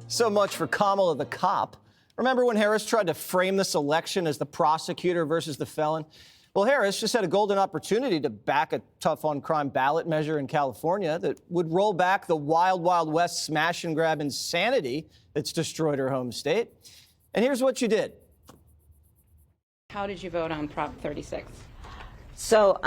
So much for Kamala the cop. Remember when Harris tried to frame this election as the prosecutor versus the felon? Well, Harris just had a golden opportunity to back a tough-on-crime ballot measure in California that would roll back the wild, wild west smash-and-grab insanity that's destroyed her home state. And here's what you did. How did you vote on Prop 36? So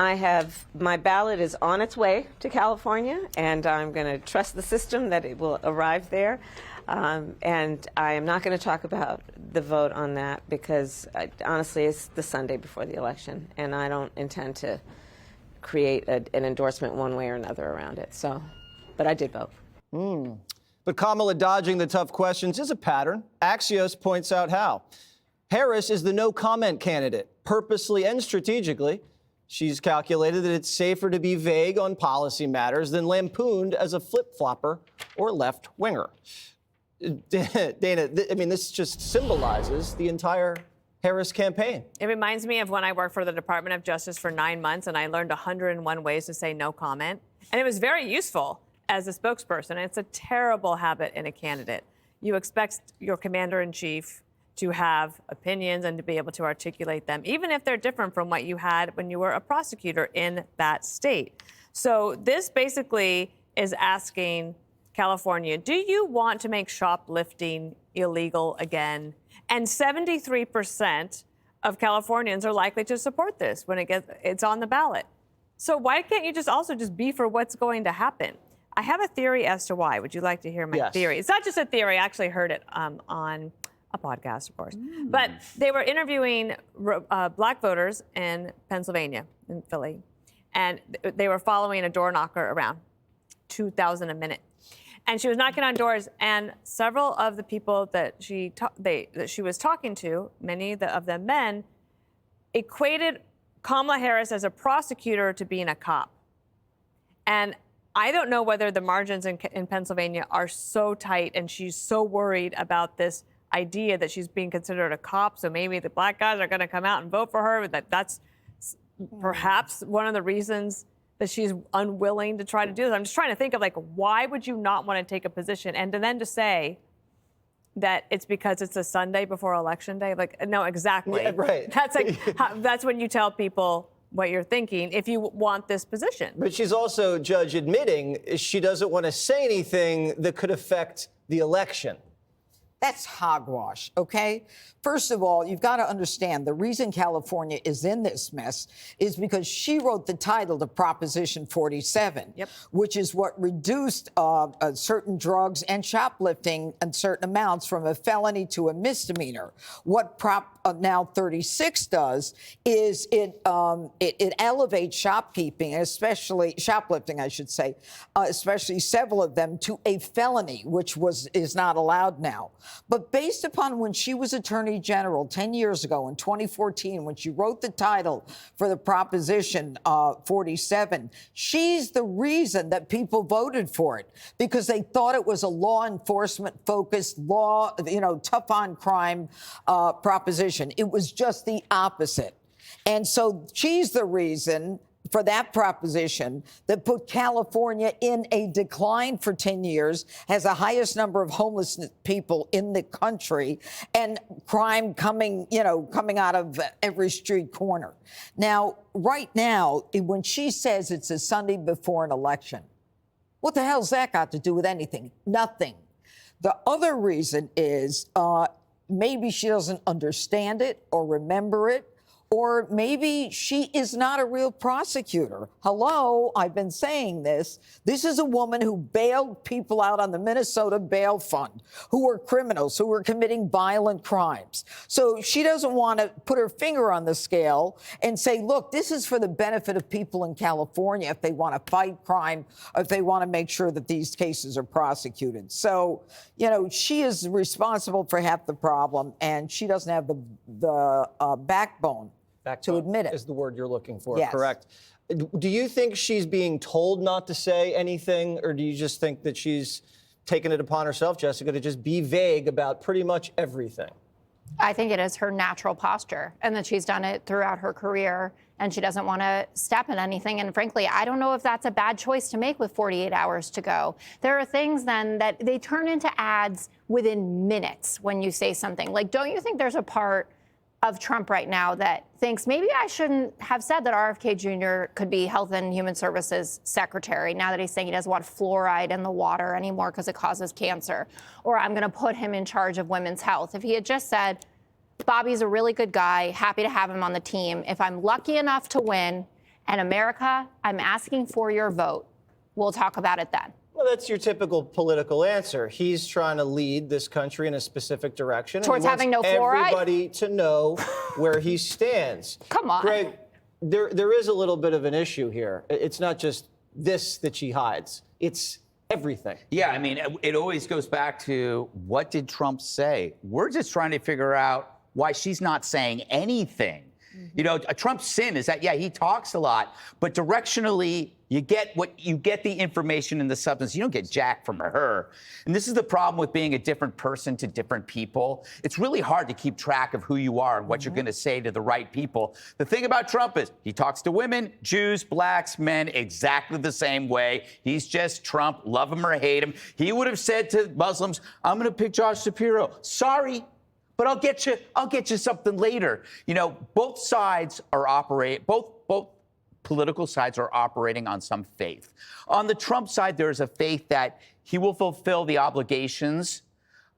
my ballot is on its way to California, and I'm going to trust the system that it will arrive there. And I am not going to talk about the vote on that because, honestly, it's the Sunday before the election, and I don't intend to create an endorsement one way or another around it. But I did vote. But Kamala dodging the tough questions is a pattern. Axios points out how. Harris is the no-comment candidate, purposely and strategically. She's calculated that it's safer to be vague on policy matters than lampooned as a flip-flopper or left-winger. Dana, I mean, this just symbolizes the entire Harris campaign. It reminds me of when I worked for the Department of Justice for 9 months, and I learned 101 ways to say no comment. And it was very useful as a spokesperson. And it's a terrible habit in a candidate. You expect your commander-in-chief to have opinions and to be able to articulate them, even if they're different from what you had when you were a prosecutor in that state. So this basically is asking California, do you want to make shoplifting illegal again? And 73% of Californians are likely to support this when it's on the ballot. So why can't you just be for what's going to happen? I have a theory as to why. Would you like to hear my theory? It's not just a theory. I actually heard it on a podcast, of course. But they were interviewing black voters in Pennsylvania, in Philly, and they were following a door knocker around, 2,000 a minute. And she was knocking on doors, and several of the people that she was talking to, many of them men, equated Kamala Harris as a prosecutor to being a cop. And I don't know whether the margins in Pennsylvania are so tight and she's so worried about this idea that she's being considered a cop, so maybe the black guys are going to come out and vote for her. That's perhaps one of the reasons that she's unwilling to try to do this. I'm just trying to think of, why would you not want to take a position? And then to say that it's because it's a Sunday before Election Day, no, exactly. Yeah, right. That's when you tell people what you're thinking if you want this position. But she's also, Judge, admitting she doesn't want to say anything that could affect the election. That's hogwash, okay? First of all, you've got to understand the reason California is in this mess is because she wrote the title to Proposition 47, which is what reduced certain drugs and shoplifting in certain amounts from a felony to a misdemeanor. What Prop now 36 does is it elevates shopkeeping, especially shoplifting, I should say, especially several of them, to a felony, which is not allowed now. But based upon when she was Attorney General 10 years ago in 2014, when she wrote the title for the Proposition 47, she's the reason that people voted for it, because they thought it was a law enforcement focused, tough on crime proposition. It was just the opposite. And so she's the reason for that proposition that put California in a decline for 10 years, has the highest number of homeless people in the country, and crime coming out of every street corner. Now, right now, when she says it's a Sunday before an election, what the hell's that got to do with anything? Nothing. The other reason is maybe she doesn't understand it or remember it, or maybe she is not a real prosecutor. Hello, I've been saying this. This is a woman who bailed people out on the Minnesota Bail Fund, who were criminals, who were committing violent crimes. So she doesn't want to put her finger on the scale and say, look, this is for the benefit of people in California if they want to fight crime, if they want to make sure that these cases are prosecuted. So, she is responsible for half the problem, and she doesn't have the backbone to admit it. Is the word you're looking for, yes. Correct. Do you think she's being told not to say anything, or do you just think that she's taken it upon herself, Jessica, to just be vague about pretty much everything? I think it is her natural posture, and that she's done it throughout her career, and she doesn't want to step in anything. And frankly, I don't know if that's a bad choice to make with 48 hours to go. There are things then that they turn into ads within minutes when you say something. Like, don't you think there's a part of Trump right now that thinks maybe I shouldn't have said that RFK Jr. could be Health and Human Services Secretary now that he's saying he doesn't want fluoride in the water anymore because it causes cancer, or I'm going to put him in charge of women's health. If he had just said, Bobby's a really good guy, happy to have him on the team. If I'm lucky enough to win, and America, I'm asking for your vote, we'll talk about it then. Well, that's your typical political answer. He's trying to lead this country in a specific direction. Towards and he having no wants fluoride? everybody to know where he stands. Come on. Greg, there is a little bit of an issue here. It's not just this that she hides. It's everything. Yeah, I mean, it always goes back to, what did Trump say? We're just trying to figure out why she's not saying anything. You know, Trump's sin is that, yeah, he talks a lot, but directionally, you get the information and the substance. You don't get jack from her. And this is the problem with being a different person to different people. It's really hard to keep track of who you are and what you're going to say to the right people. The thing about Trump is he talks to women, Jews, blacks, men exactly the same way. He's just Trump, love him or hate him. He would have said to Muslims, I'm going to pick Josh Shapiro. Sorry, but I'll get you something later. You know, both sides are both political sides are operating on some faith. On the Trump side, there is a faith that he will fulfill the obligations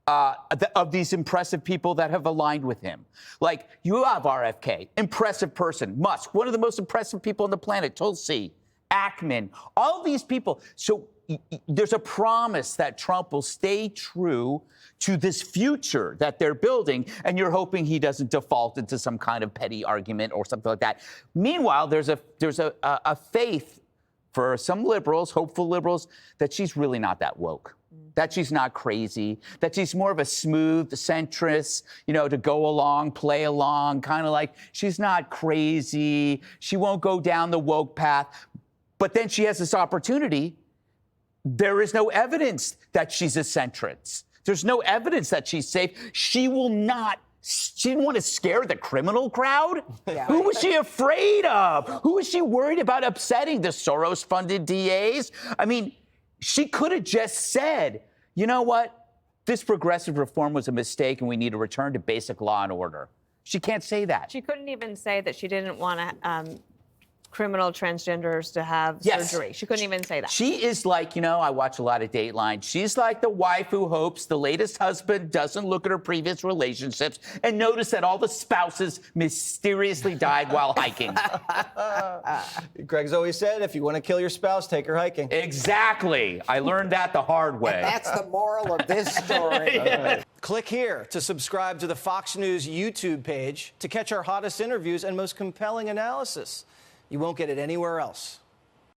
of these impressive people that have aligned with him. Like, you have RFK, impressive person. Musk, one of the most impressive people on the planet. Tulsi, Ackman, all of these people. So there's a promise that Trump will stay true to this future that they're building, and you're hoping he doesn't default into some kind of petty argument or something like that. Meanwhile, there's a faith for some liberals, hopeful liberals, that she's really not that woke, that she's not crazy, that she's more of a smooth centrist, you know, to go along, play along, kind of like she's not crazy, she won't go down the woke path. But then she has this opportunity. There is no evidence that she's a centrist. There's no evidence that she's safe. She didn't want to scare the criminal crowd. Yeah. Who was she afraid of? Who was she worried about upsetting? The Soros-funded DAs? I mean, she could have just said, you know what? This progressive reform was a mistake and we need to return to basic law and order. She can't say that. She couldn't even say that she didn't want to criminal transgenders to have surgery. She couldn't even say that. She is like, you know, I watch a lot of Dateline. She's like the wife who hopes the latest husband doesn't look at her previous relationships and notice that all the spouses mysteriously died while hiking. Greg's always said, if you want to kill your spouse, take her hiking. Exactly. I learned that the hard way. And that's the moral of this story. Yeah. Click here to subscribe to the Fox News YouTube page to catch our hottest interviews and most compelling analysis. You won't get it anywhere else.